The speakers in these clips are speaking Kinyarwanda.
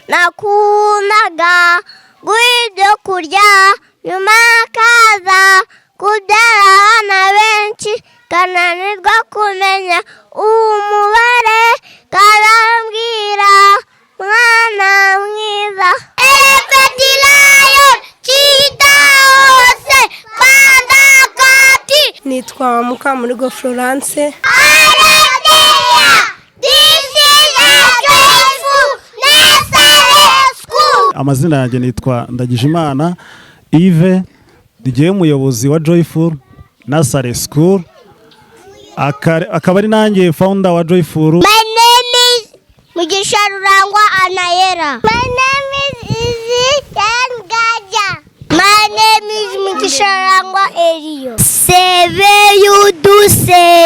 nakundaga guhibyo kurya nyuma kaza kubyara abana benshi kananirwa kumenya umubare karambwira mwana mwiza Epetilayo chita hose pandakati. Nitwa Mukamurigo Florence. Amazina yanjye nitwa Ndagijimana Yves, ndigiye umuyobozi wa Joyful Nursery School, akaba ari nanjye founder wa Joyful. My name is Mugisha Rurangwa Anayera. My name is Izzy Gaja. My name is Mugisha Rurangwa Elio. Sebe yudusenyeye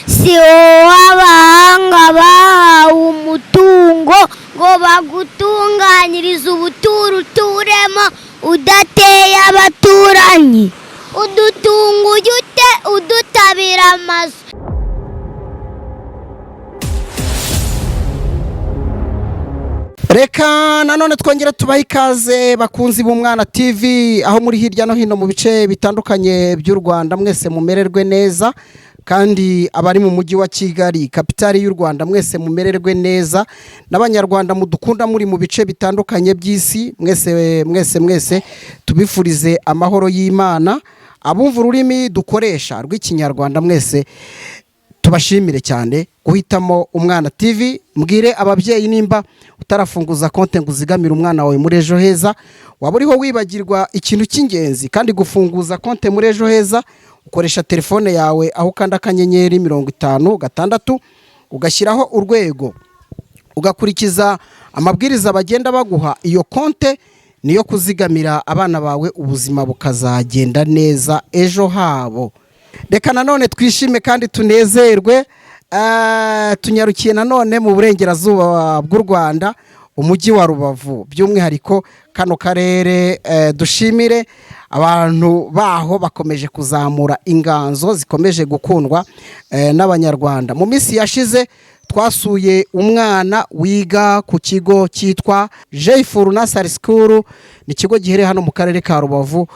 si wabahanga bahawe umutungo ngo bagutunganyiriza ubuturu turemo udateye abaturanyi udutunguye ute udutabira amazu. Reka nanone twongera tubaha ikaze bakunzi b'Umwana TV aho muri hirya no hino mu bice bitandukanye by'u Rwanda, mwese mumererwe neza, kandi abari mu mujyi wa Kigali kapitali y'u Rwanda mwese mumererwe neza, n'abanyarwanda mudukunda muri mu bice bitandukanye by'isi mwese tubifurize amahoro y'Imana. Abumva ururimi dukoresha rw'ikinyarwanda mwese tubashimire cyane guhitamo Umwana TV. Mbwire ababyeyi nimba utarafunguza konte ngo uzigamire umwana wawe muri Ejo Heza, waba uriho wibagirwa ikintu cy'ingenzi, kandi gufunguza konte muri Ejo Heza ukoresha telefone yawe aho kanda akanyenyeri 56 ugashyiraho urwego, ugakurikiza amabwiriza bagenda baguha. Iyo konte niyo kuzigamira abana bawe, ubuzima bukazagenda neza ejo habo. Reka nanone twishime kandi tunezerwe, tunyarukiye nanone mu burengerazuba bw'u Rwanda, umujyi wa Rubavu by'umwihariko kano karere. Dushimire abantu baho bakomeje kuzamura inganzo zikomeje gukundwa n'abanyarwanda. Mu minsi yashize twasuye umwana wiga ku kigo cyitwa Joyful Nursery School, ni ikigo giherereye hano mu karere ka Rubavu.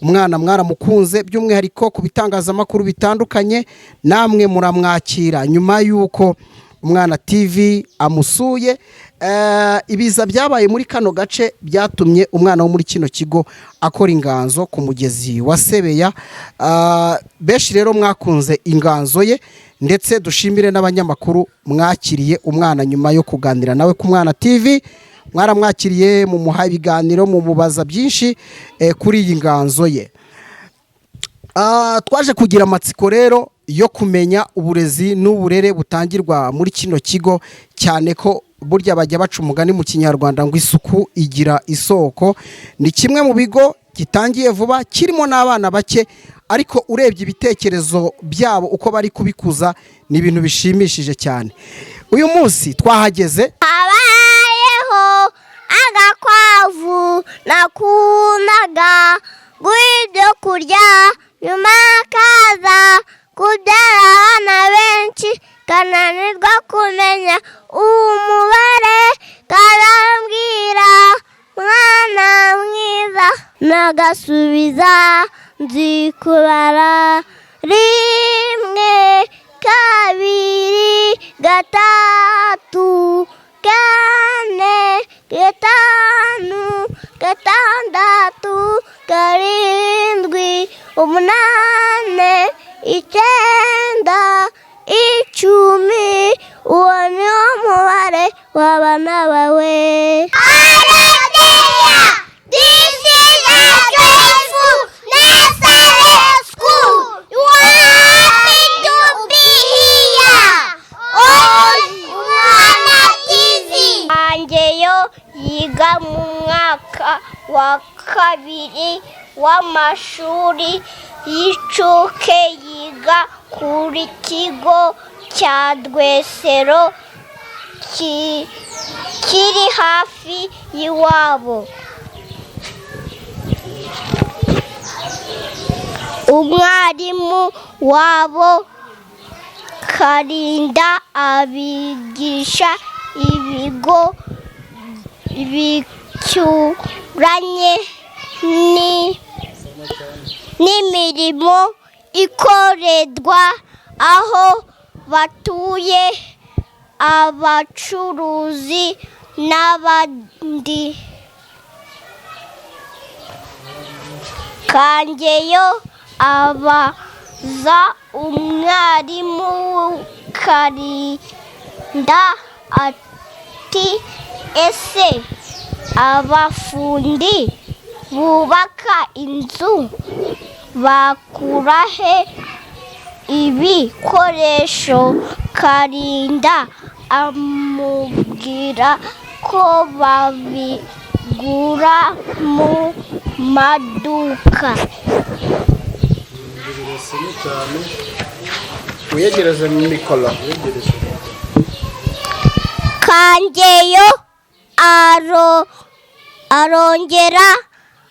Umwana mwaramukunze by'umwihariko ku bitangazamakuru bitandukanye, namwe muramwakira nyuma yuko Umwana TV amusuye. Ibiza byabaye muri kano gace byatumye umwana wo muri kino kigo akora inganzo ku mugezi wa Sebeya. Benshi rero mwakunze inganzo ye, ndetse dushimire n'abanyamakuru mwakiriye umwana nyuma yo kuganira nawe ku Mwana TV. Mwaramwakiriye mu muha ibiganiro, mu mubaza byinshi kuri iyi nganzo ye. Twaje kugira amatsiko rero yo kumenya uburezi n'uburere butangirwa muri kino kigo, cyane ko burya bajya baca umugani mu kinyarwanda ngo isuku igira isoko. Ni kimwe mu bigo gitangiye vuba, kirimo n'abana bake, ariko urebye ibitekerezo byabo uko bari kubikuza ni ibintu bishimishije cyane. Uyu munsi twahageze, habayeho agakwavu nakundaga guhibyo kurya nyuma kaza kubyara abana benshi kananirwa kumenya umubare karambwira mwana mwiza nagasubiza nzi kubara 1 2 3 4 5 6 7 8 9 10 uwo ni umubare w'abana bawe. This is a Joyful Nursery School. You happy to be here on Umwana TV. Angeyo yiga mu mwaka wa 2 w'amashuri y'incuke, yiga kuri kigo cya Rwesero kiri hafi y'iwabo. Umwarimu wabo Karinda abigisha ibigo bicyuranye n'imirimo ikorerwa aho batuye, abacuruzi n'abandi. Kangeyo abaza umwarimu Karinda ati ese abafundi bubaka inzu bakura he ibikoresho? Karinda amubwira ko babigura mu maduka. wiyegereze mikoro. Kangeyo arongera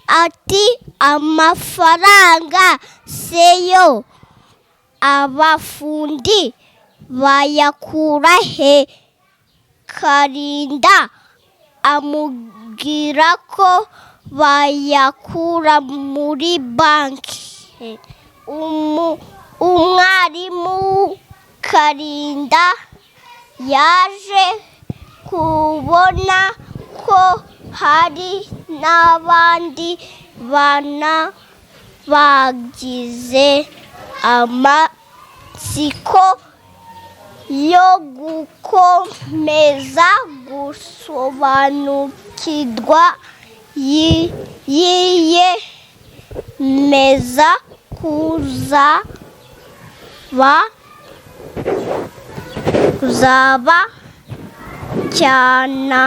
ati amafaranga seyo abafundi bayakura he? Karinda amubwira ko bayakura muri banki. Umwarimu Karinda yaje kubona ko hari n'abandi bana bagize amatsiko yo gukomeza gusobanukirwa, yiyemeza kuzaba jyana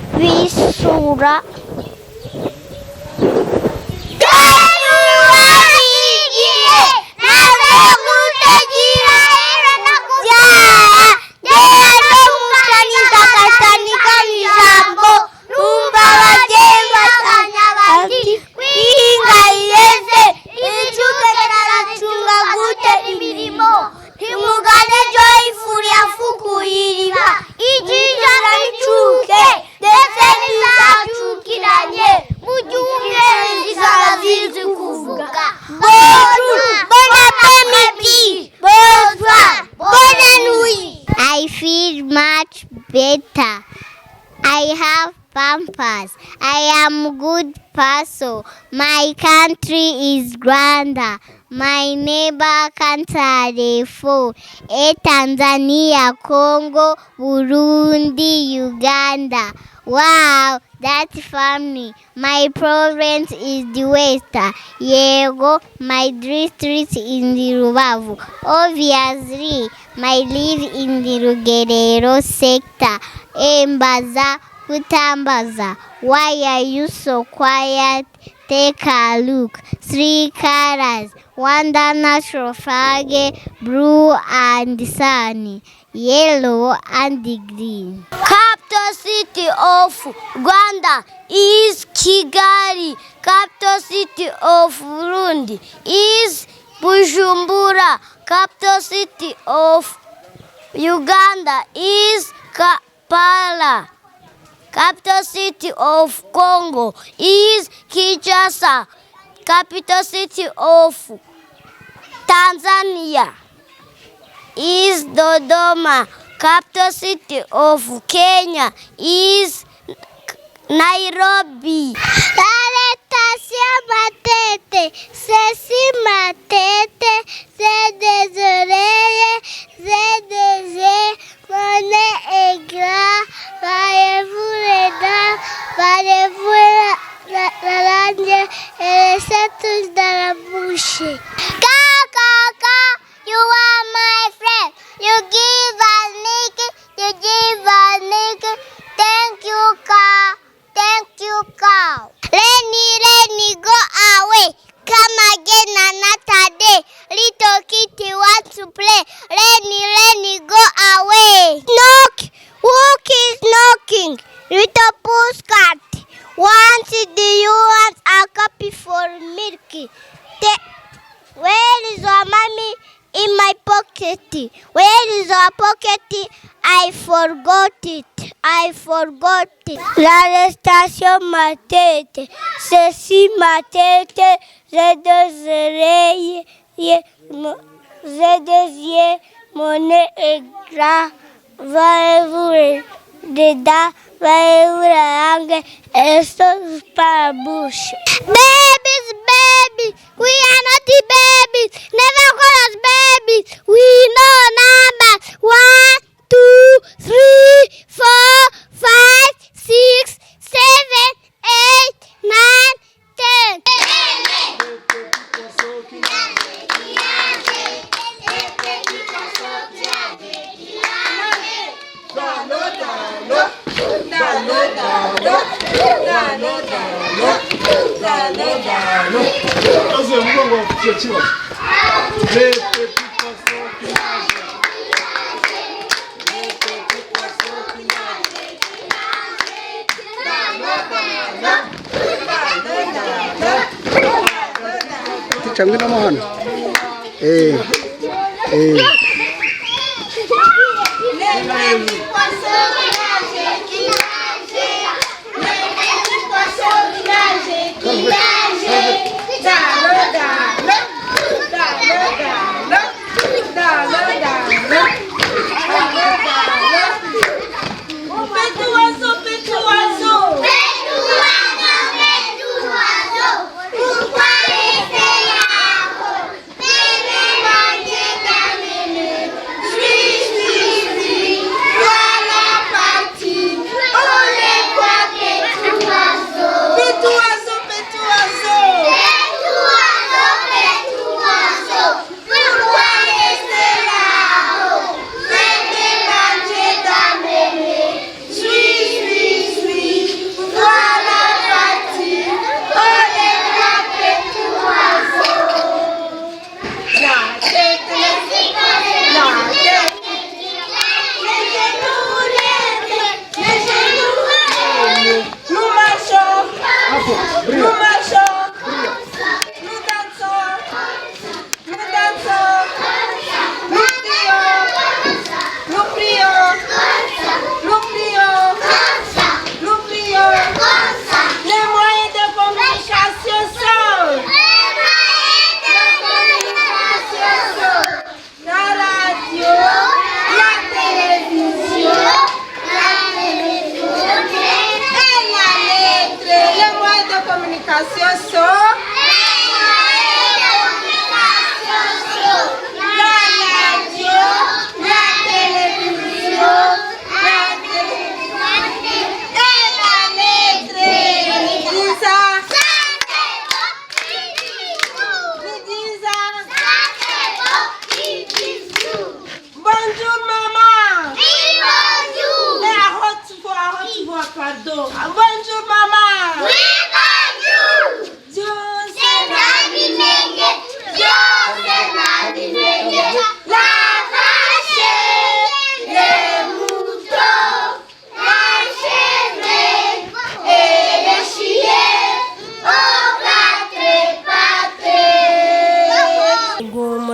kubisura. I feel much better. I have pampers. I am good person. My country is grander. My neighbor country four. Tanzania, Congo, Burundi, Uganda. Wow, that's funny. My province is the West. Yego, my district in the Rubavu. Obviously, my live in the Rugerero sector. Embaza, Kutambaza. Why are you so quiet? Take a look. 3 colors. Wonder natural flag, blue and sunny, yellow and green. Capital city of Rwanda is Kigali. Capital city of Burundi is Bujumbura. Capital city of Uganda is Kampala. Capital city of Congo is Kinshasa. Capital city of Tanzania is Dodoma. Capital city of Kenya is Nairobi. Salutations matete, ceci matete, c'est désolé, c'est désolé, mon nez est gras, parlez-vous les dents, parlez-vous la langue et laissez tous dans la bouche. Kaka, you are my friend, you give us Nicky, you give us Nicky, thank you, cow. Thank you, cow. Rainy, go away. Come again another day. Little kitty wants to play. Rainy, go away. Knock. Who is knocking? Little postcard. Do you want a copy for Milky? Where is your mommy? In my pocket. pocket. Where is our pocket? I forgot it. L'arrestation ma tête. Ceci ma tête. J'ai deux oreilles. J'ai des yeux. Mon nez est grand. Voyez-vous dedans? Voyez-vous la langue? Et sauce par la bouche. Babies. We are not the babies. Never call us babies. We know numbers. 1, 2, 3, 4, 5, 6, 7, 8, 9, Changina mahano.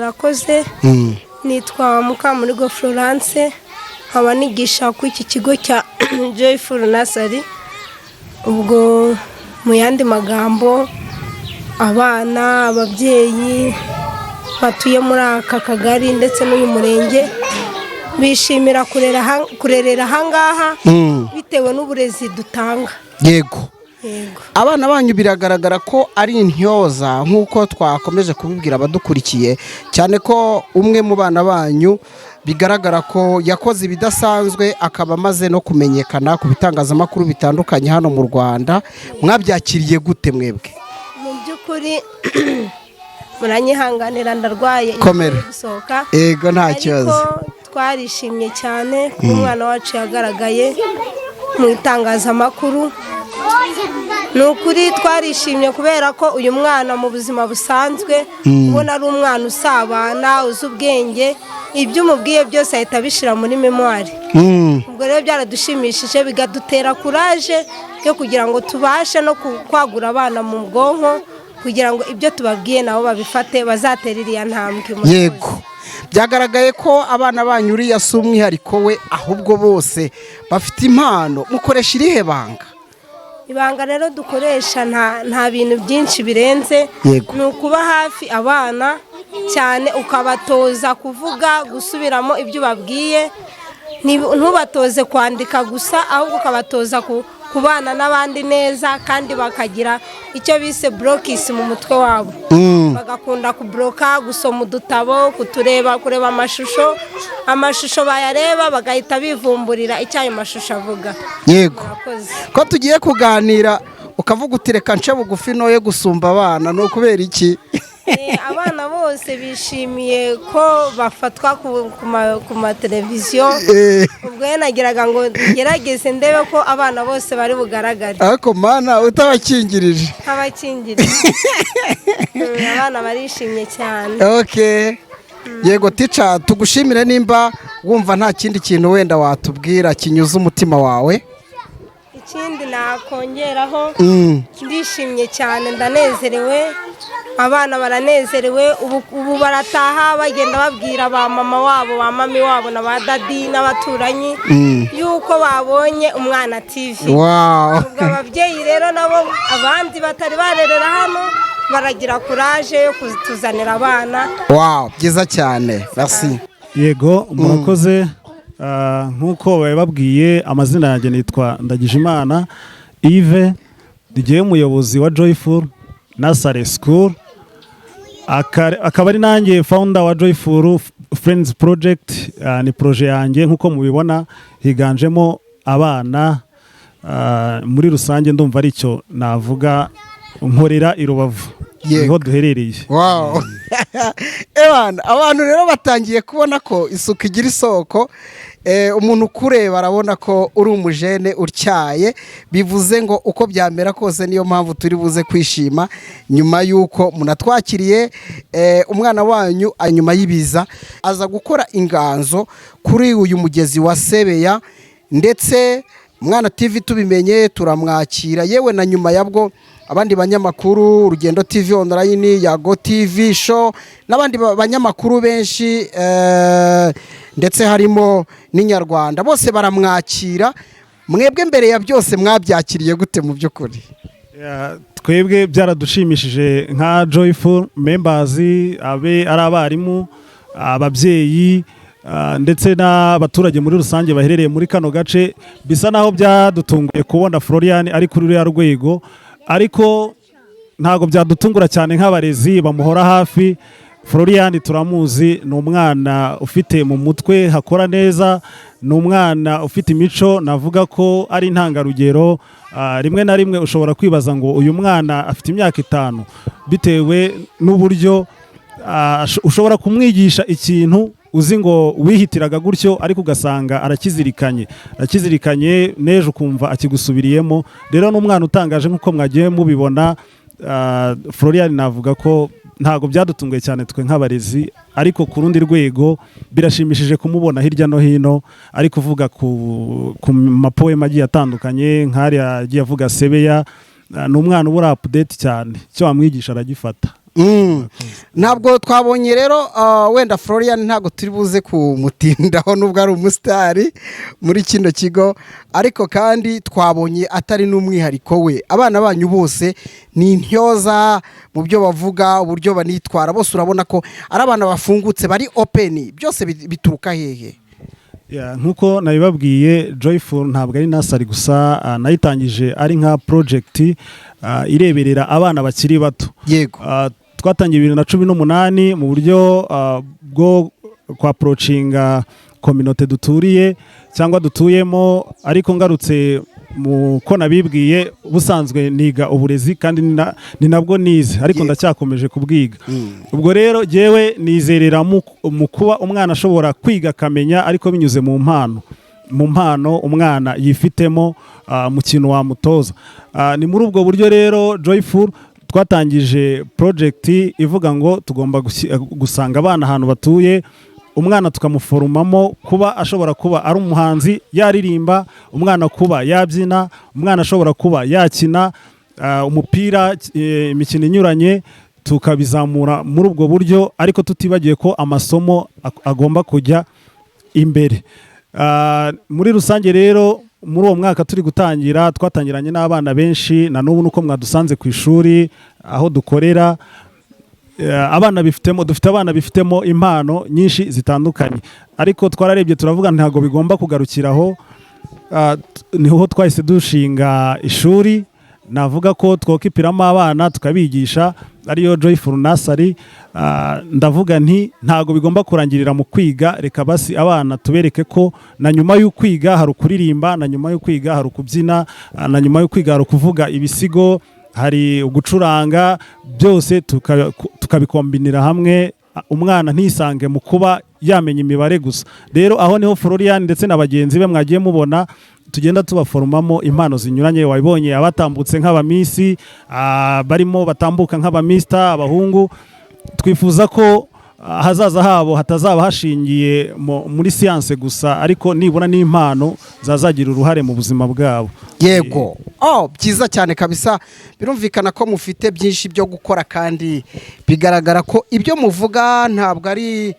murakoze nitwa Mukamurigo Florence nkaba nigisha ku iki kigo cya Joyful Nursery. Ubwo mu yandi magambo abana ababyeyi batuye muri aka kagari ndetse n'uyu murenge bishimira kurerera hangaha bitewe n'uburezi dutanga. Yego abana banyu biragaragara ko ari intyoza nk'uko twakomeje kubibwira abadukurikiye, cyane ko umwe mu bana banyu bigaragara ko yakoze ibidasanzwe akaba amaze no kumenyekana ku bitangazamakuru bitandukanye hano mu Rwanda. Mwabyakiriye gute mwebwe? Mu by'ukuri muranyihanganira ndarwaye gusohoka. Yego nta kibazo. Twarishimye cyane ku mwana wacu yagaragaye mu itangazamakuru. Nukuri twarishimye kubera ko uyu mwana mu buzima busanzwe ubona ari umwana usabana uzi ubwenge, ibyo umubwiye byose ahita bishira muri memoire. Ubwo rero byaradushimishije bigadutera courage yo kugira ngo tubashe no kwagura abana mu bwonko kugira ngo ibyo tubabwiye nabo babifate bazaterera iya ntambwe. Yego byagaragaye ko abana banyu uriya si umwihariko we ahubwo bose bafite impano, mukoresha irihe banga? Ibanga rero dukoresha nta bintu byinshi birenze, ni ukuba hafi abana cyane, ukabatoza kuvuga, gusubiramo ibyo babwiye, ntubatoze kwandika gusa, ahubwo ukabatoza kubana n'abandi neza, kandi bakagira icyo bise burokisi mu mutwe wabo, bagakunda kubroka, gusoma udutabo, kureba amashusho bayareba bagahita bivumburira icyo ayo mashusho avuga. Yego, ko tugiye kuganira ukavuga uti reka nce bugufi noye gusumba abana, ni ukubera iki? Abana bose bishimiye ko bafatwa ku mateleviziyo, ubwo nagiraga ngo ngerageze ndebe ko abana bose bari bugaragare. Ariko mana utabakingirije. Abana barishimye cyane. Okay. Yego tica, tugushimire nimba wumva nta kindi kintu wenda watubwira kinyuze umutima wawe. Ikindi nakongeraho, ndishimye cyane, ndanezerewe, abana baranezerewe, ubu barataha bagenda babwira ba mama wabo, ba mami wabo na ba dadi n'abaturanyi yuko babonye Umwana TV. Wow. Ubwo ababyeyi rero nabo abandi batari barerera hano baragira courage yo kutuzanira abana. Wow, byiza cyane. Merci. Yego, murakoze. Nk'uko bababwiye, amazina yanjye nitwa Ndagijimana Yves, ndigiye umuyobozi wa Joyful Nursery School, akaba ari nanjye founder wa Joyful Friends Project. Ni projet yanjye, nk'uko mubibona higanjemo abana, muri rusange ndumva ari cyo navuga nkorera i Rubavu, niho duherereye. Wow. Abantu rero batangiye kubona ko isuku igira isoko. Umuntu ukureba arabona ko uri umujene utyaye, bivuze ngo uko byamera kose niyo mpamvu turi buze kwishima nyuma y'uko munatwakiriye umwana wanyu anyuma y'ibiza aza gukora inganzo kuri uyu mugezi wa Sebeya, ndetse Umwana TV tubimenye turamwakira, yewe na nyuma yabwo abandi banyamakuru, Urugendo TV online, Yago TV show n'abandi banyamakuru benshi, ndetse harimo n'inyarwanda, bose baramwakira. Mwebwe mbere ya byose mwabyakiriye gute mu by'ukuri? Twebwe byaradushimishije nka Joyful members, ari abarimu, ababyeyi, ndetse n'abaturage muri rusange baherereye muri kano gace. Bisa naho byadutunguye kubona Florian ari kuri uriya rwego, ariko ntago byadutungura cyane nk'abarezi bamuhora hafi. Florian turamuzi, ni umwana ufite mu mutwe hakora neza, ni umwana ufite imico, navuga ko ari intangarugero. Rimwe na rimwe ushobora kwibaza ngo uyu mwana afite imyaka 5, bitewe n'uburyo ushobora kumwigisha ikintu uzi ngo wihitiraga gutyo, ariko ugasanga arakizirikanye n'ejo ukumva akigusubiriyemo. Rero n'umwana utangaje nk'uko mwagiye mubibona. Florian navuga ko ntago byadutunguye cyane twe nk'abarezi, ariko ku rundi rwego birashimishije kumubona hirya no hino ari kuvuga ku mapoema agiye atandukanye, nk'ari agiye avuga Sebeya. Ni umwana ubura update cyane, cyo wamwigisha aragifata. Ntabwo twabonye rero wenda Florian ntabwo turi buze kumutindaho nubwo ari umusitari muri kino kigo, ariko kandi twabonye atari n'umwihariko we. Abana banyu bose ni intyoza mu byo bavuga, uburyo banitwara, bose urabona ko ari abana bafungutse, bari open. Byose bituruka hehe? Nkuko nabibabwiye, Joyful ntabwo ari nursery gusa, nayitangije ari nka project ireberera abana bakiri bato. Yego. Twatangiye 2018 mu buryo bwo kwa approachinga community duturiye cyangwa dutuyemo, ariko ngarutse mu ko nabibwiye, ubusanzwe niga uburezi kandi ni nabwo nize, ariko ndacyakomeje kubwiga. Ubwo rero jewe nizerera mu kuba umwana ashobora kwiga akamenya, ariko binyuze mu mpano umwana yifitemo, mu kintu wamutoza. Ni muri ubwo buryo rero Joyful twatangije project ivuga ngo tugomba gusanga abana ahantu batuye, umwana tukamuforumamo kuba ashobora kuba ari umuhanzi, yaririmba, umwana kuba yabyina, umwana ashobora kuba yakina umupira, imikino inyuranye, tukabizamura muri ubwo buryo, ariko tutibagiye ko amasomo agomba kujya imbere. Muri rusange rero muri uwo mwaka turi gutangira twatangiranye n'abana benshi, na n'ubu nuko mwadusanze ku ishuri aho dukorera. Dufite abana bifitemo impano nyinshi zitandukanye, ariko twararebye turavuga ntabwo bigomba kugarukiraho. Niho twahise dushinga ishuri, navuga ko twokipiramo abana tukabigisha, ariyo Joyful Nursery. Ndavuga nti ntabwo bigomba kurangirira mu kwiga, reka basi abana tubereke ko na nyuma yo kwiga hari ukuririmba, na nyuma yo kwiga hari ukubyina, na nyuma yo kwiga hari ukuvuga ibisigo, hari ugucuranga, byose tukabikombinira hamwe, umwana ntisange mu kuba yamenya imibare gusa. Rero aho niho Florian ndetse na bagenzi be mwagiye mubona tugenda tubaforumamo impano zinyuranye. Wabibonye abatambutse nk'abamisi, barimo batambuka nk'abamista, abahungu. Twifuza ko hazaza habo hatazaba hashingiye muri siyanse gusa, ariko nibura n'impano zazagira uruhare mu buzima bwabo. Yego, byiza cyane kabisa. Birumvikana ko mufite byinshi byo gukora, kandi bigaragara ko ibyo muvuga ntabwo ari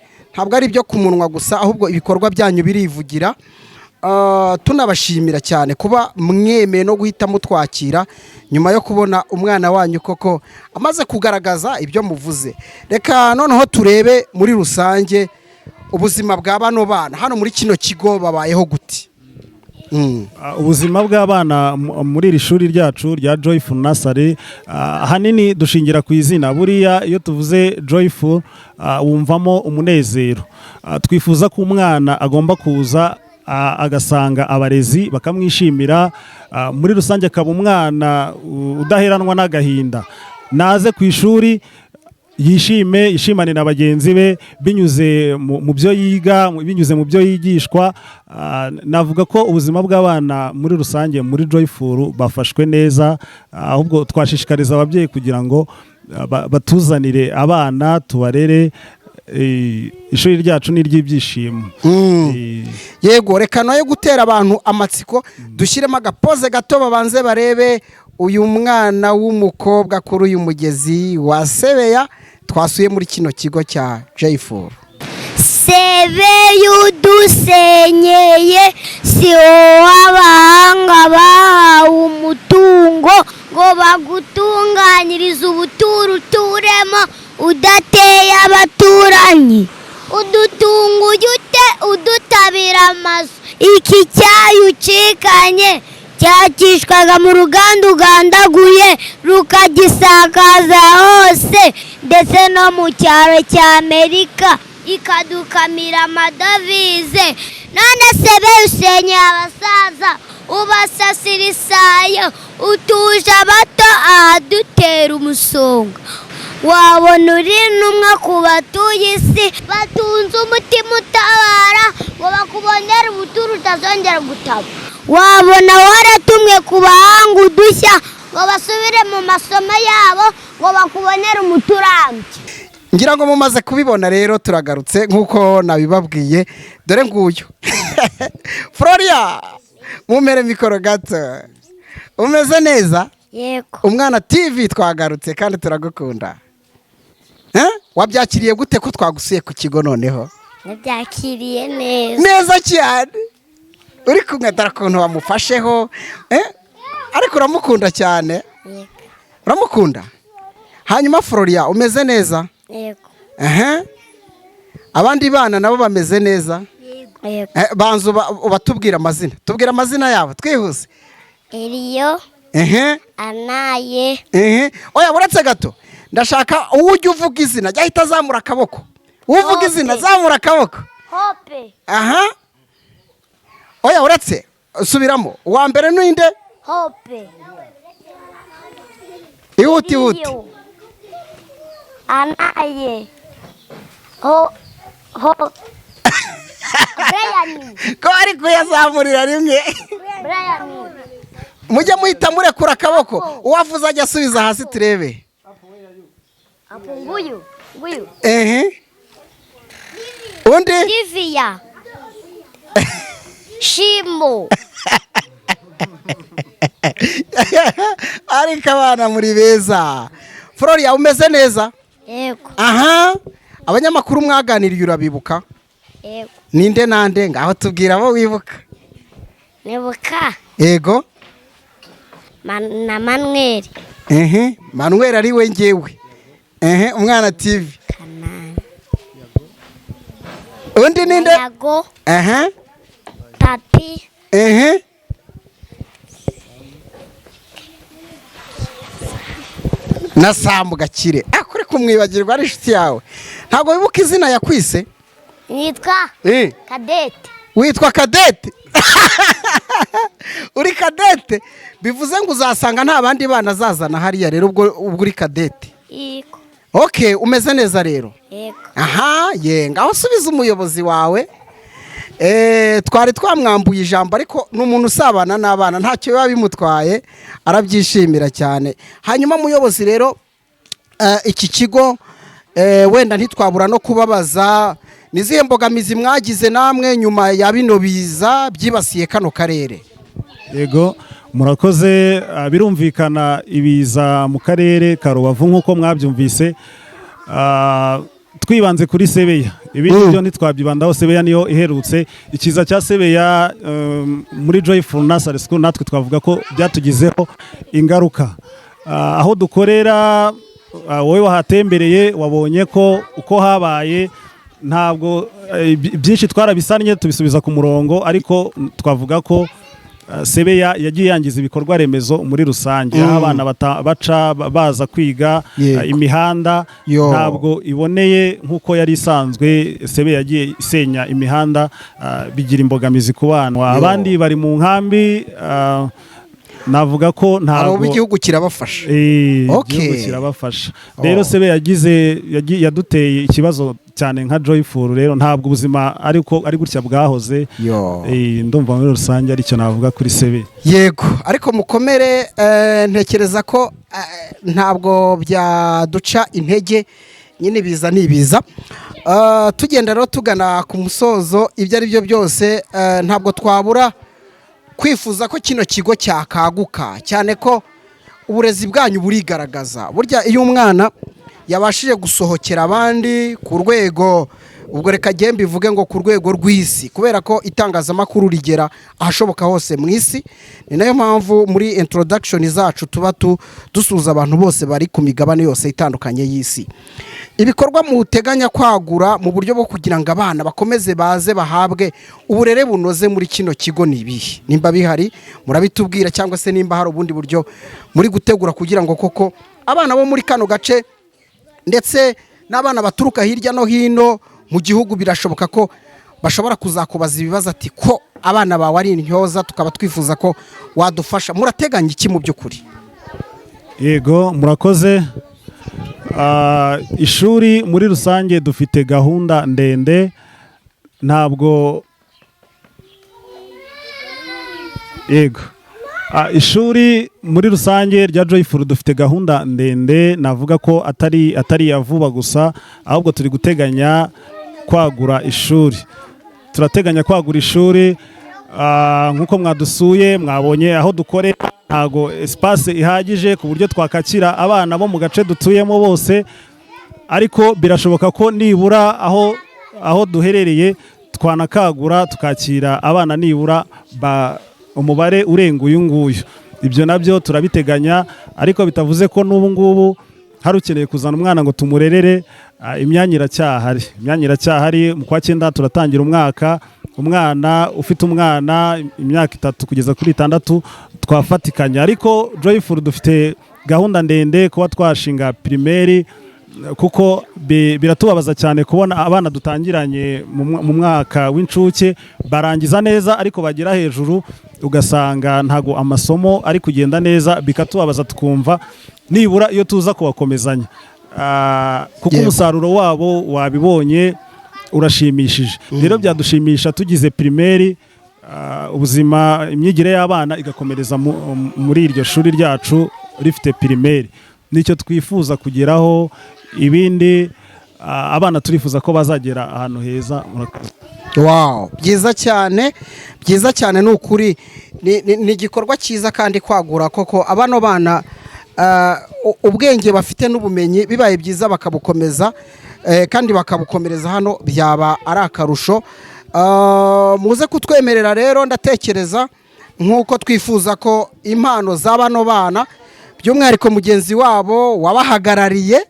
ibyo ku munwa gusa, ahubwo ibikorwa byanyu birivugira. Tunabashimira cyane kuba mwemeye no guhita mutwakira nyuma yo kubona umwana wanyu koko amaze kugaragaza ibyo muvuze. Reka noneho turebe muri rusange ubuzima bwa bano bana hano muri kino kigo babayeho gute. Ubuzima bw'abana muri iri shuri ryacu rya Joyful Nursery, ahanini dushingira ku izina. Buriya iyo tuvuze Joyful wumvamo umunezero. Twifuza ko umwana agomba kuza agasanga abarezi bakamwishimira, muri rusange akaba umwana udaheranwa n'agahinda. Naze ku ishuri yishimane na bagenzi be binyuze mu byo yiga, binyuze mu byo yigishwa. Navuga ko ubuzima bw'abana muri rusange muri Joyful bafashwe neza, ahubwo twashishikariza ababyeyi kugira ngo batuzanire abana tubarere. Ishuri ryacu ni iry'ibyishimo. Yego, reka nayo gutera abantu amatsiko, dushyiremo agapoze gato babanze barebe uyu mwana w'umukobwa kuri uyu mugezi wa Sebeya twasuye muri kino kigo cya Joyful. Sebeya udusenyeye, si wowe abahanga bahawe umutungo ngo bagutunganyirize ubuturo uturemo udateye abaturanyi. Udutunguye ute udutabira amazu? Iki cyayi ucikanye cyakishwaga mu ruganda ugandaguye rukagisakaza hose, ndetse no mu cyaro cya Amerika ikadukamira amadovize. None Sebeya usenyeye abasaza, ubasasira isayo, utuje abato ahadutera umusonga. Wabona uri n'umwe ku batuye isi batunze umutima utabara ngo bakubonere ubuturo utazongera gutaba. Wabona waratumwe ku bahanga udushya ngo basubire mu masomo yabo ngo bakubonere umuti urambye. Ngira ngo mumaze kubibona rero turagarutse nk'uko nabibabwiye, dore nguyu Florian, mumere mikoro gato. Umeze neza? Yego. Umwana TV twagarutse kandi turagukunda. Wabyakiriye gute ko twagusuye ku kigo noneho? Nabyakiriye neza. Neza cyane. Uri kumwe dara kuntu wamufasheho, ariko uramukunda cyane. Yego. Uramukunda? Hanyuma Florian, umeze neza? Yego. Abandi bana nabo bameze neza? Yego. Banzu ubatubwira amazina. Tubwira amazina yabo twihuse. Eliyo. Anaye. Oya, uretse gato. Ndashaka ujye uvuga izina, jya hita zamura akaboko. Uvuga izina, zamura akaboko. Hope. Oya, uretse subiramo. Uwa mbere n'inde? Hope. Ihuti. Anaye. Brian. Ko ari kuyazamurira rimwe. Brian. Mujye muhita murekura akaboko. Uwavuze ajya asubiza hasi turebe. Nguyu. Undi? Divya. Shimo. Ariko abana muri beza. Floriya umeze neza? Yego. Aha, abanyamakuru mwaganiriye urabibuka? Yego. Ninde nande ngaho tubwira abo wibuka? Nibuka. Yego. Na Manuel. Manuel ari we ngewe. Umwana TV. Kanani. Undi ninde? Yago. Papi. Na Samu Gakire. Akore kumwibagirwa ari inshuti yawe. Ntabwo wibuka izina yakwise? Nitwa Kadete. Witwa Kadete? Uri Kadete? Bivuze ngo uzasanga nta bandi bana azazana hariya rero ubwo uri Kadete. Yego. Okay, umeze neza rero? Yego. Aha, ngaho subiza umuyobozi wawe. Twari twamwambuye ijambo ariko n'umuntu usabana n'abana ntacyo biba bimutwaye arabyishimira cyane. Hanyuma muyobozi rero iki kigo wenda ntitwabura no kubabaza nizihe mbogamizi mwagize namwe nyuma ya bino biza byibasiye kano karere? Yego, murakoze. Birumvikana ibiza mu karere ka Rubavu nk'uko mwabyumvise, twibanze kuri Sebeya. Ibindi byo ntitwabyibandaho. Sebeya niyo iherutse. Ikiza cya Sebeya muri Joyful Nursery School natwe twavuga ko byatugizeho ingaruka. Aho dukorera, wowe wahatembereye wabonye ko uko habaye ntabwo byinshi twarabisanye tubisubiza ku murongo, ariko twavuga ko Sebeya yagiye yangiza ibikorwa remezo muri rusange. Abana baca baza kwiga, imihanda ntabwo iboneye nk'uko yari isanzwe. Sebeya yagiye isenya imihanda, bigira imbogamizi ku bana. Abandi bari mu nkambi, navuga ko ntabwo igihugu kirabafasha. Igihugu kirabafasha. Rero Sebeya yaduteye ikibazo cyane nka Joyful. Rero ntabwo ubuzima ari gutya bwahoze. Ndumva muri rusange aricyo navuga kuri Sebeya. Yego, ariko mukomere. Ntekereza ko ntabwo byaduca intege, nyine biza nibiza. Tugenda rero tugana ku musozo, ibyo ari byo byose ntabwo twabura kwifuza ko kino kigo cyakaguka cyane, ko uburezi bwanyu burigaragaza. Burya iyo umwana yabashije gusohokera abandi ku rwego, ubwo reka gembe bivuge ngo ku rwego rw'isi, kubera ko itangazamakuru rigera ahashoboka hose mu isi. Ni nayo mpamvu muri introduction zacu tuba dusuza abantu bose bari ku migabane yose itandukanye y'isi. Ibikorwa muteganya kwagura mu buryo bwo kugira ngo abana bakomeze baze bahabwe uburere bunoze muri kino kigo ni ibihe? Nimba bihari murabitubwira, cyangwa se nimba hari ubundi buryo muri gutegura kugira ngo koko abana bo muri kano gace ndetse n'abana baturuka hirya no hino mu gihugu birashoboka ko bashobora kuzakubaza ibibazo ati ko abana bawe ari intyoza, tukaba twifuza ko wadufasha. Murateganya iki mu by'ukuri? Yego, murakoze. Ishuri muri rusange dufite gahunda ndende. Ntabwo ishuri muri rusange rya Joyful dufite gahunda ndende, navuga ko atari ya vuba gusa, ahubwo turi guteganya kwagura ishuri. Turateganya kwagura ishuri. Nk'uko mwadusuye mwabonye aho dukorera ntago espace ihagije ku buryo twakakira abana bo mu gace dutuyemo bose, ariko birashoboka ko nibura aho duherereye twanakagura tukakira abana nibura umubare urenga uyu nguyu. Ibyo nabyo turabiteganya, ariko bitavuze ko n'ubu ngubu hari ukeneye kuzana umwana ngo tumurerere. Imyanya iracyahari. Mu kwa 9 turatangira umwaka. Umwana ufite imyaka 3 kugeza kuri 6 twafatikanya. Ariko Joyful dufite gahunda ndende kuba twashinga primaire, kuko biratubabaza cyane kubona abana dutangiranye mu mwaka w'incuke barangiza neza ariko bagira hejuru ugasanga ntago amasomo ari kugenda neza, bikatubabaza tukumva nibura iyo tuza kubakomezanya, kuko umusaruro wabo wabibonye urashimishije. Rero byadushimisha tugize primaire, ubuzima imyigire y'abana igakomereza muri iryo shuri ryacu rifite primaire. Nicyo twifuza kugeraho. Ibindi abana turifuza ko bazagera ahantu heza. Wow, byiza cyane n'ukuri. Ni igikorwa cyiza kandi kwagura koko abano bana ubwenge bafite n'ubumenyi bibaye byiza bakabukomeza kandi bakabukomereza hano byaba ari akarusho. Muze kutwemerera rero, ndatekereza nk'uko twifuza ko impano za bano bana by'umwihariko mugenzi wabo wabahagarariye,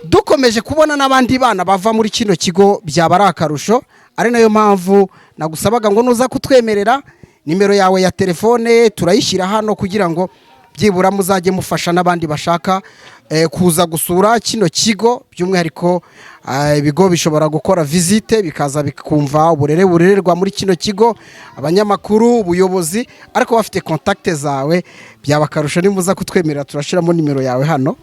dukomeje kubona n'abandi bana bava muri kino kigo byaba ari akarusho. Ari nayo mpamvu nagusabaga ngo nuza kutwemerera nimero yawe ya telefone turayishyira hano kugira ngo byibura muzajye mufasha n'abandi bashaka kuza gusura kino kigo. By'umwihariko ibigo bishobora gukora visite bikaza bikumva uburere burererwa muri kino kigo, abanyamakuru, ubuyobozi, ariko bafite kontakte zawe byaba akarusho. Nimuza kutwemerera turashiramo nimero yawe hano.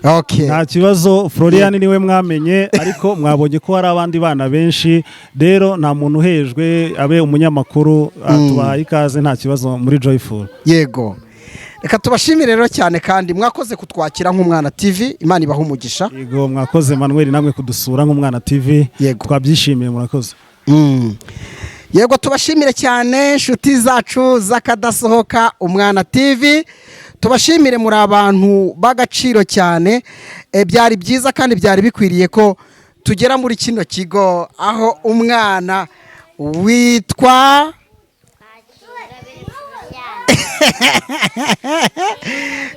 Okay. Nta kibazo. Florian niwe mwamenye, ariko mwabonye ko hari abandi bana benshi, rero nta muntu uhejwe abe umunyamakuru. Tubahaye ikaze, nta kibazo muri Joyful. Yego, reka tubashimire rero cyane kandi mwakoze kutwakira nk'Umwana TV. Imana ibaha umugisha. Yego, mwakoze Manuel namwe kudusura nk'Umwana TV. Twabyishimiye, murakoze. Yego, tubashimire cyane inshuti zacu zakadasohoka Umwana TV. Tubashimire, muri abantu b'agaciro cyane. Byari byiza kandi byari bikwiriye ko tugera muri kino kigo aho umwana witwa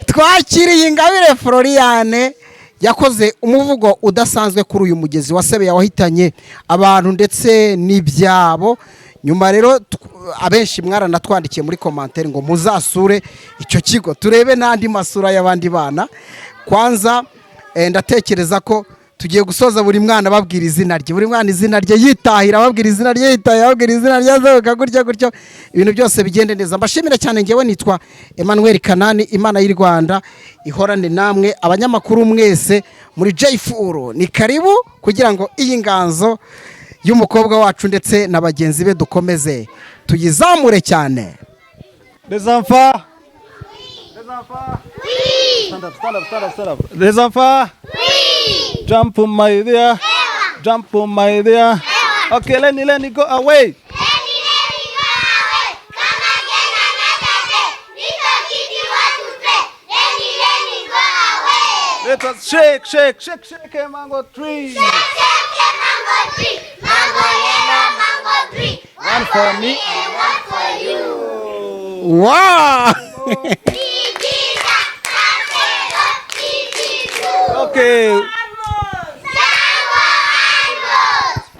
Twakiriye Ingabire Floriane yakoze umuvugo udasanzwe kuri uyu mugezi wa Sebeya wahitanye abantu ndetse n'ibyabo. Nyuma rero abenshi mwaranatwandikiye muri commentaire ngo muzasure icyo kigo turebe n'andi masura y'abandi bana. Kwanza ndatekereza ko tugiye gusoza buri mwana babwira izina rye, buri mwana izina rye yitahira, babwira izina rye yitahira, babwira izina rye azoka gutyo ibintu byose bigende neza. Mbashimira cyane, ngewe nitwa Emmanuel Kanani. Imana y'u Rwanda ihorane namwe. Abanyamakuru mwese muri Joyful ni karibu kugira ngo iyi nganzo y'umukobwa wacu ndetse na bagenzi be dukomeze tuyizamure cyane. Les enfants, oui. Stand up. Les enfants, oui. Jump my dear, jump my dear. Okay, let me go away. Let us shake a mango tree. Mango yellow, mango green. One for me and one for you. Wow. Okay.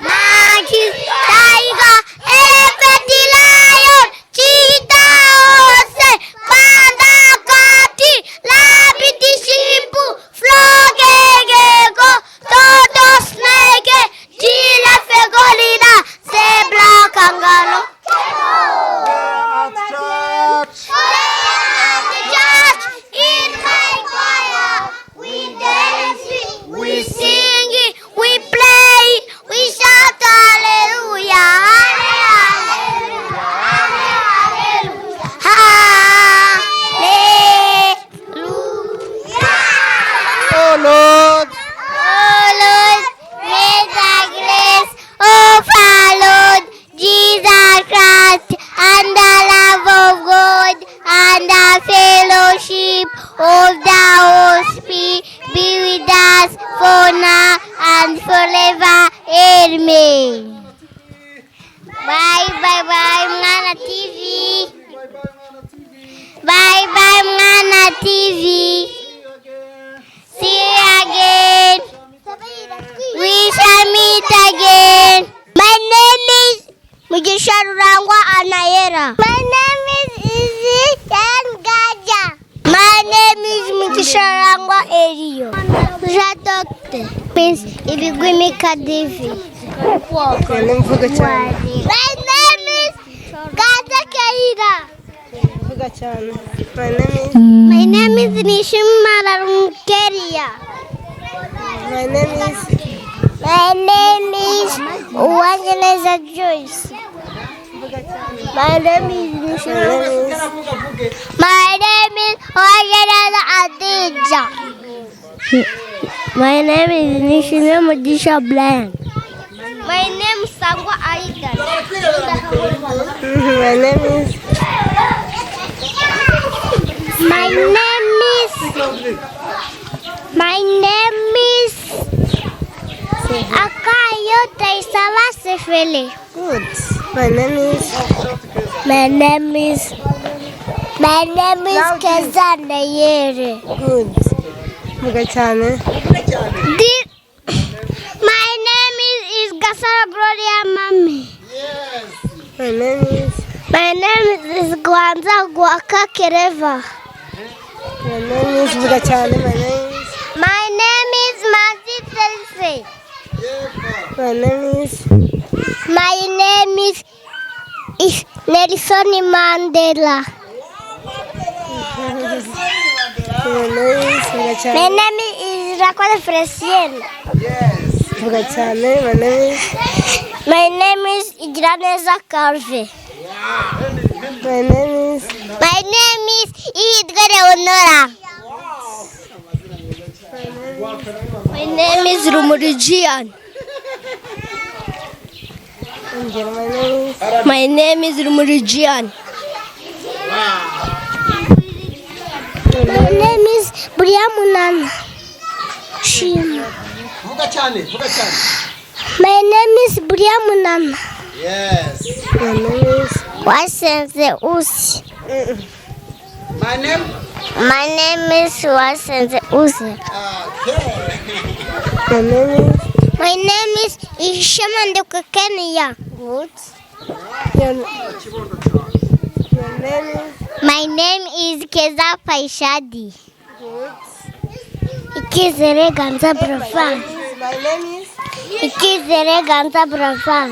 Monkey, tiger, elephant, lion, cheetah, horse, panda, cat, rabbit, sheep, frog, gecko, tortoise, snake, giraffe, gorilla, zebra, kangaroo. In my choir, we dance, we sing, we play, we shout hallelujah, hallelujah, hallelujah. Oh Lord, may the grace of our Lord Jesus Christ and the love of God and the fellowship of the Holy Spirit be with us for now and forever. Amen. Bye Mwana TV. Bye Mwana TV. See you again. We shall meet again. My name is Mugisha Rurangwa Anayera. My name is Izzy Gaja. My name is Mugisha Rurangwa Erio. Jadokte means Ibigwimika Devi. My name is Gaja Keira. My name is Nishimara Keria. My name is Wangeleza Joyce. My name is Nishimara. My name is Wangeleza Adija. My name is Nishimara Modisha Blank. My name is Sangwa Aidan. My name is My name is Akayo Taisava Sefele. Good. My name is Kezana Yere. Good. Vuga cyane. My name is Gasara Gloria Mami. My name is Gwanza Gwaka Kereva. My name is vuga cyane. My name is Manzi Telse. My name is Nelson Mandela. My name is Raquel Fresien. Vuga cyane. My name is Igraneza Carve. My name is Ihidwe Leonora. My name is Rumurijian. My name is Rumurijian. My name is Briamunana. Shima. My name is Briamunana. Yes. My name is Wasenze Usi. My name? My name is Wasenze Usi. My name is Ishamanduka Kenya. good. My name is Keza Paishadi. Good. Ikizere Ganza Brafan. My name is Ikizere Ganza Brafan.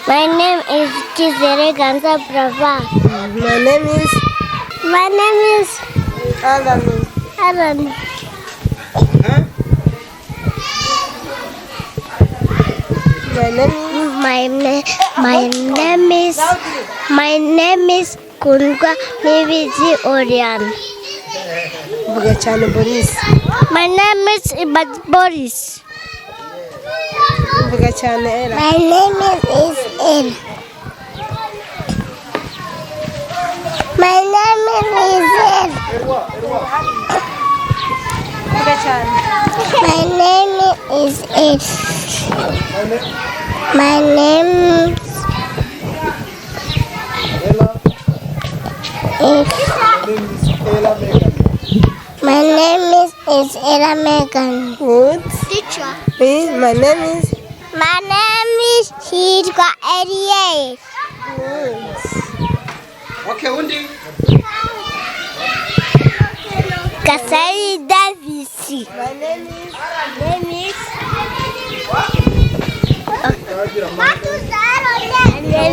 My name is Ikizere Ganza Brafan. My name is Alan. My name is Kundwa Nibizi Orian. vuga cyane Boris. My name is Ibad Boris. Vuga cyane Ella. My name is El. My name is El. Vuga cyane. My name is El. My name is My name is Ella Megan. Good. Teacher. My name is Hirwa Erie. Okay, undi. Kasari Davis. My name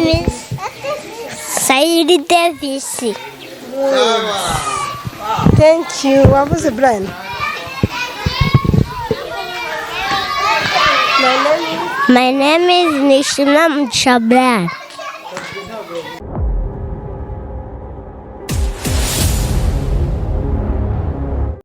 is Saidi Davis. Thank you. What was the brand? My name is Nishinam Chabran.